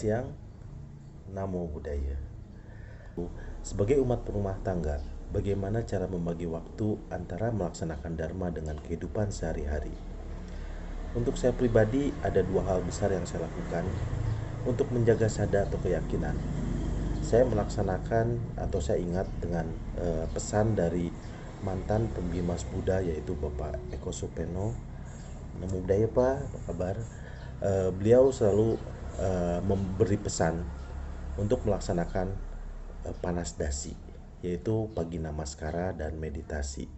siang, Namo Buddhaya. Sebagai umat rumah tangga, bagaimana cara membagi waktu antara melaksanakan Dharma dengan kehidupan sehari-hari? Untuk saya pribadi, ada dua hal besar yang saya lakukan untuk menjaga sadar atau keyakinan. Saya melaksanakan atau saya ingat dengan pesan dari mantan pembimas Buddha, yaitu Bapak Eko Supeno. Namo Buddhaya Pak, apa kabar? Beliau selalu memberi pesan untuk melaksanakan panas dasi, yaitu pagi namaskara dan meditasi.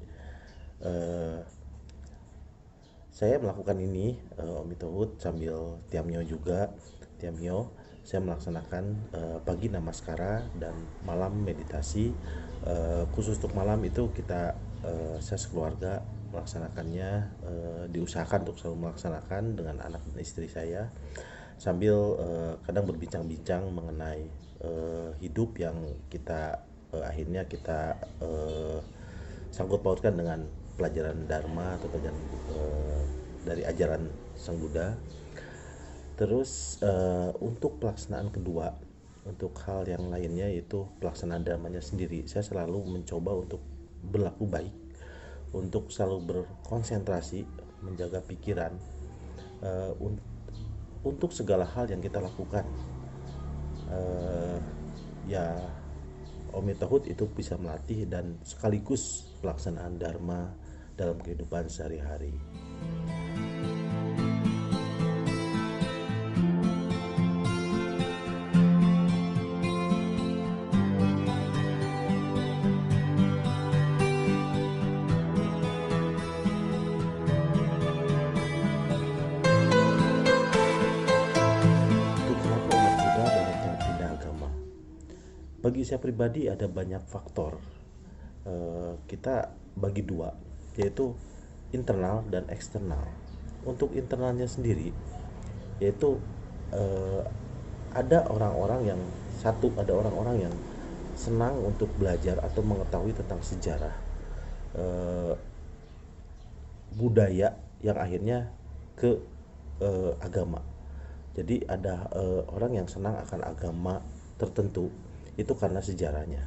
Saya melakukan ini, Om Itohut, sambil Tiamyo juga. Tiamyo, saya melaksanakan pagi namaskara dan malam meditasi. Khusus untuk malam itu saya sekeluarga melaksanakannya, diusahakan untuk selalu melaksanakan dengan anak dan istri saya, sambil kadang berbincang-bincang mengenai hidup yang akhirnya kita sangkut pautkan dengan pelajaran Dharma atau pelajaran dari ajaran Sang Buddha. Terus untuk pelaksanaan kedua, untuk hal yang lainnya, yaitu pelaksanaan dharmanya sendiri, saya selalu mencoba untuk berlaku baik, untuk selalu berkonsentrasi, menjaga pikiran untuk segala hal yang kita lakukan. Ya, Om Itohut itu bisa melatih dan sekaligus pelaksanaan Dharma dalam kehidupan sehari-hari. Itu kenapa umat Buddha banyak yang pindah agama. Bagi saya pribadi ada banyak faktor. Kita bagi dua, yaitu internal dan eksternal. Untuk internalnya sendiri, yaitu ada orang-orang yang senang untuk belajar atau mengetahui tentang sejarah budaya yang akhirnya ke agama. Jadi ada orang yang senang akan agama tertentu itu karena sejarahnya.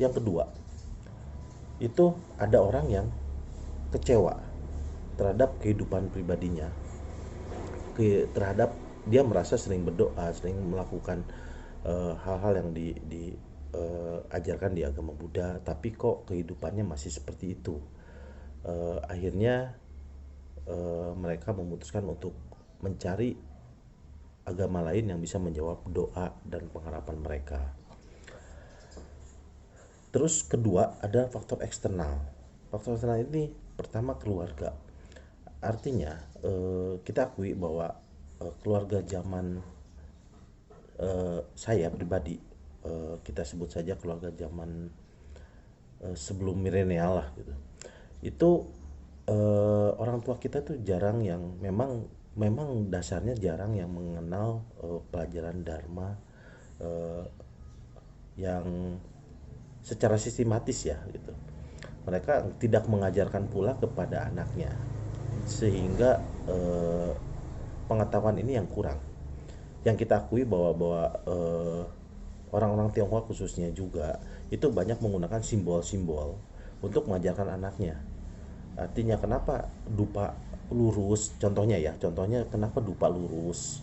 Yang kedua, itu ada orang yang kecewa terhadap kehidupan pribadinya, terhadap dia merasa sering berdoa, sering melakukan hal-hal yang diajarkan di agama Buddha, tapi kok kehidupannya masih seperti itu. Akhirnya mereka memutuskan untuk mencari agama lain yang bisa menjawab doa dan pengharapan mereka. Terus kedua, ada faktor eksternal. Faktor eksternal ini pertama keluarga. Artinya kita akui bahwa keluarga zaman saya pribadi, kita sebut saja keluarga zaman sebelum milenial lah gitu. Itu orang tua kita tuh jarang yang memang dasarnya jarang yang mengenal pelajaran Dharma yang secara sistematis ya gitu. Mereka tidak mengajarkan pula kepada anaknya, sehingga pengetahuan ini yang kurang. Yang kita akui bahwa orang-orang Tionghoa khususnya juga itu banyak menggunakan simbol-simbol untuk mengajarkan anaknya. Artinya kenapa dupa lurus, contohnya kenapa dupa lurus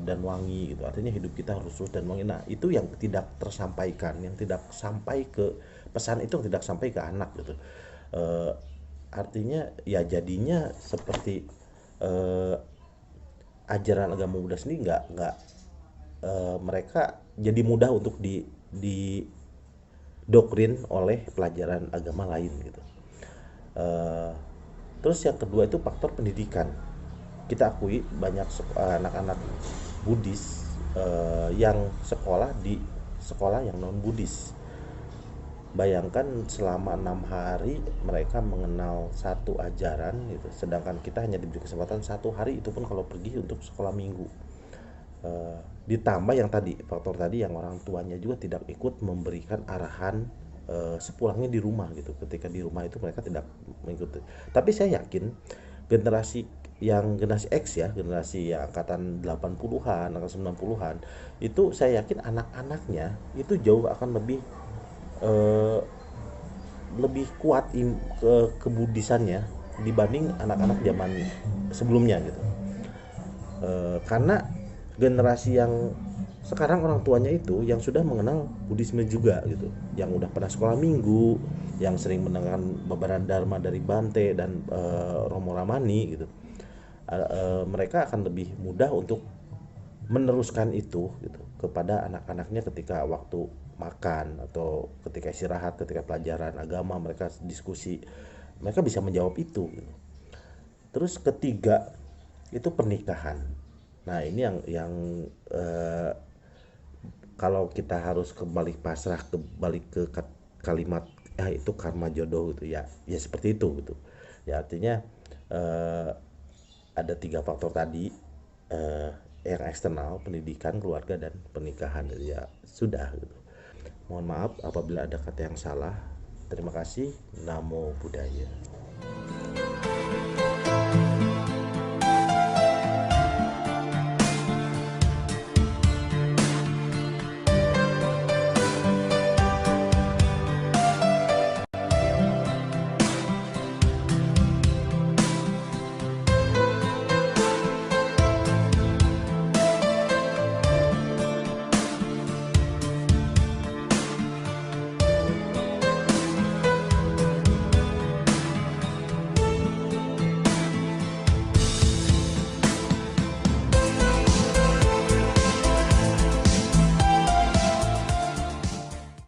dan wangi gitu. Artinya hidup kita harus lurus dan wangi. Nah, itu yang tidak tersampaikan, yang tidak sampai ke pesan itu, yang tidak sampai ke anak gitu. Artinya ya jadinya seperti ajaran agama Buddha sendiri nggak mereka jadi mudah untuk di doktrin oleh pelajaran agama lain gitu. Terus yang kedua itu faktor pendidikan. Kita akui banyak anak-anak Buddhis yang sekolah di sekolah yang non Buddhis. Bayangkan selama 6 hari mereka mengenal satu ajaran gitu, sedangkan kita hanya diberi kesempatan 1 hari, itu pun kalau pergi untuk sekolah minggu. Ditambah yang tadi, faktor tadi yang orang tuanya juga tidak ikut memberikan arahan sepulangnya di rumah gitu. Ketika di rumah itu mereka tidak mengikuti. Tapi saya yakin generasi yang generasi X ya, generasi yang angkatan 80-an, angkatan 90-an, itu saya yakin anak-anaknya itu jauh akan eh, lebih kuat kebudisannya dibanding anak-anak zaman sebelumnya gitu. Karena generasi yang sekarang orang tuanya itu yang sudah mengenal Buddhisme juga gitu, yang udah pernah sekolah minggu, yang sering mendengarkan beberapa dharma dari Bante dan Romo Ramani gitu. Mereka akan lebih mudah untuk meneruskan itu gitu kepada anak-anaknya ketika waktu makan atau ketika istirahat, ketika pelajaran agama mereka diskusi, mereka bisa menjawab itu gitu. Terus ketiga itu pernikahan. Nah ini yang eh, kalau kita harus kembali pasrah kembali ke kalimat itu karma jodoh gitu ya, ya seperti itu gitu ya, artinya eh, ada tiga faktor tadi, eh, yang eksternal, pendidikan, keluarga, dan pernikahan. Jadi ya sudah gitu. Mohon maaf apabila ada kata yang salah. Terima kasih. Namo Buddhaya.